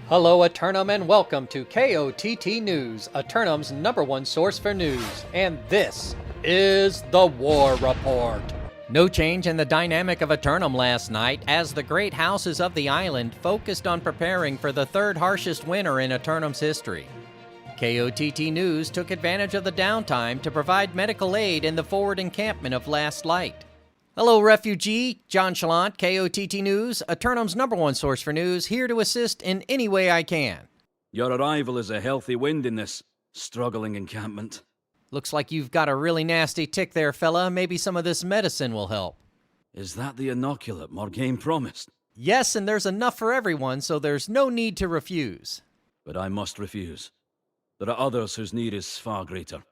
Hello, Eternum, and welcome to KOTT News, Eternum's #1 source for news. And this is the War Report. No change in the dynamic of Eternum last night, as the great houses of the island focused on preparing for the third harshest winter in Eternum's history. KOTT News took advantage of the downtime to provide medical aid in the forward encampment of Last Light. Hello, refugee. JChalant, KOTT News, Eternum's #1 source for news, here to assist in any way I can. Your arrival is a healthy wind in this struggling encampment. Looks like you've got a really nasty tick there, fella. Maybe some of this medicine will help. Is that the inoculate Morgaine promised? Yes, and there's enough for everyone, so there's no need to refuse. But I must refuse. There are others whose need is far greater.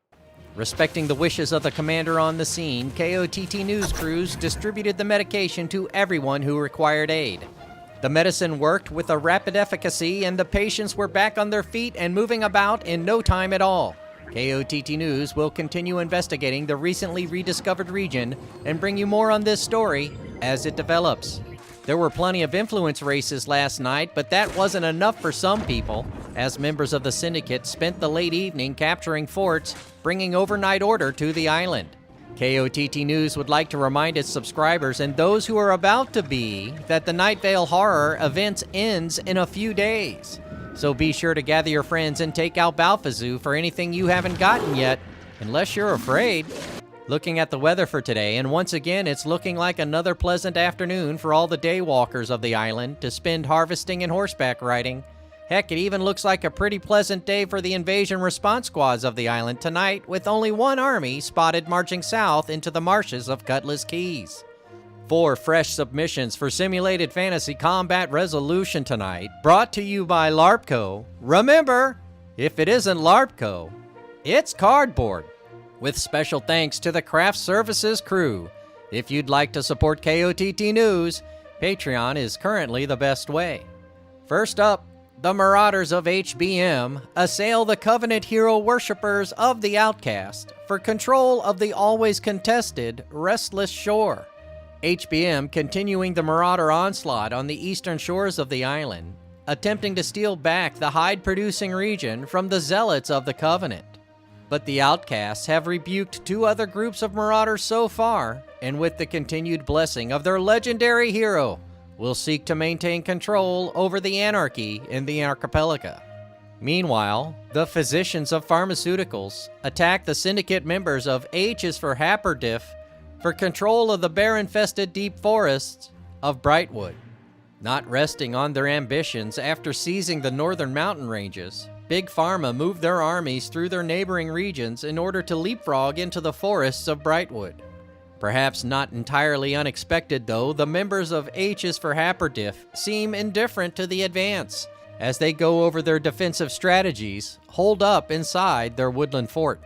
Respecting the wishes of the commander on the scene, KOTT News crews distributed the medication to everyone who required aid. The medicine worked with a rapid efficacy, and the patients were back on their feet and moving about in no time at all. KOTT News will continue investigating the recently rediscovered region and bring you more on this story as it develops. There were plenty of influence races last night, but that wasn't enough for some people, as members of the syndicate spent the late evening capturing forts, bringing overnight order to the island. KOTT News would like to remind its subscribers and those who are about to be that the Nightveil Horror event ends in a few days. So be sure to gather your friends and take out Balfazoo for anything you haven't gotten yet, unless you're afraid. Looking at the weather for today, and once again it's looking like another pleasant afternoon for all the daywalkers of the island to spend harvesting and horseback riding. Heck, it even looks like a pretty pleasant day for the invasion response squads of the island tonight, with only one army spotted marching south into the marshes of Cutlass Keys. 4 fresh submissions for Simulated Fantasy Combat Resolution tonight, brought to you by LARPco. Remember, if it isn't LARPco, it's cardboard. With special thanks to the Craft Services crew. If you'd like to support KOTT News, Patreon is currently the best way. First up, the Marauders of HBM assail the Covenant hero worshippers of the Outcast for control of the always contested Restless Shore. HBM continuing the Marauder onslaught on the eastern shores of the island, attempting to steal back the hide-producing region from the Zealots of the Covenant. But the Outcasts have rebuked 2 other groups of Marauders so far, and with the continued blessing of their legendary hero, will seek to maintain control over the anarchy in the archipelago. Meanwhile, the Physicians of Pharmaceuticals attack the syndicate members of H is for Haperdiff for control of the bear-infested deep forests of Brightwood. Not resting on their ambitions after seizing the northern mountain ranges, Big Pharma moved their armies through their neighboring regions in order to leapfrog into the forests of Brightwood. Perhaps not entirely unexpected, though, the members of H is for Haperdiff seem indifferent to the advance, as they go over their defensive strategies, holed up inside their woodland fort.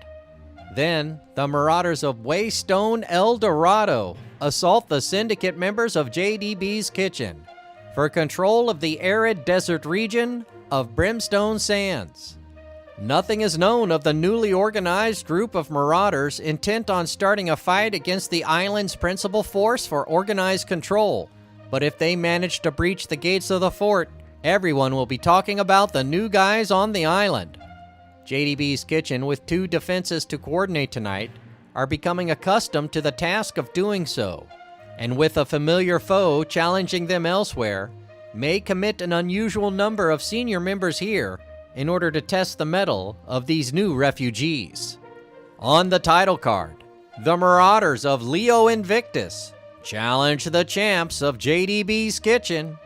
Then, the Marauders of Waystone El Dorado assault the syndicate members of JDB's Kitchen for control of the arid desert region of Brimstone Sands. Nothing is known of the newly organized group of marauders intent on starting a fight against the island's principal force for organized control, but if they manage to breach the gates of the fort, everyone will be talking about the new guys on the island. JDB's Kitchen, with 2 defenses to coordinate tonight, are becoming accustomed to the task of doing so, and with a familiar foe challenging them elsewhere, may commit an unusual number of senior members here in order to test the mettle of these new refugees. On the title card, the Marauders of Leo Invictus challenge the champs of JDB's Kitchen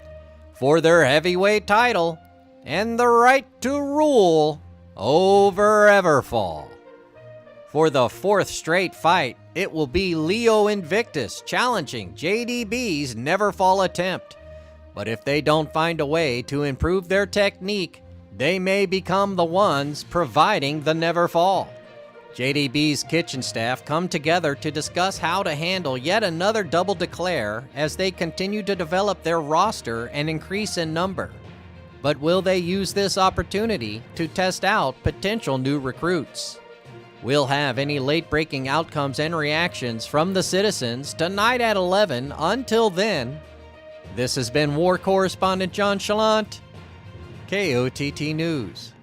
for their heavyweight title and the right to rule over Everfall. For the 4th straight fight, it will be Leo Invictus challenging JDB's Neverfall attempt. But if they don't find a way to improve their technique, they may become the ones providing the Neverfall. JDB's Kitchen staff come together to discuss how to handle yet another double declare as they continue to develop their roster and increase in number. But will they use this opportunity to test out potential new recruits? We'll have any late-breaking outcomes and reactions from the citizens tonight at 11. Until then, this has been War Correspondent JChalant, KOTT News.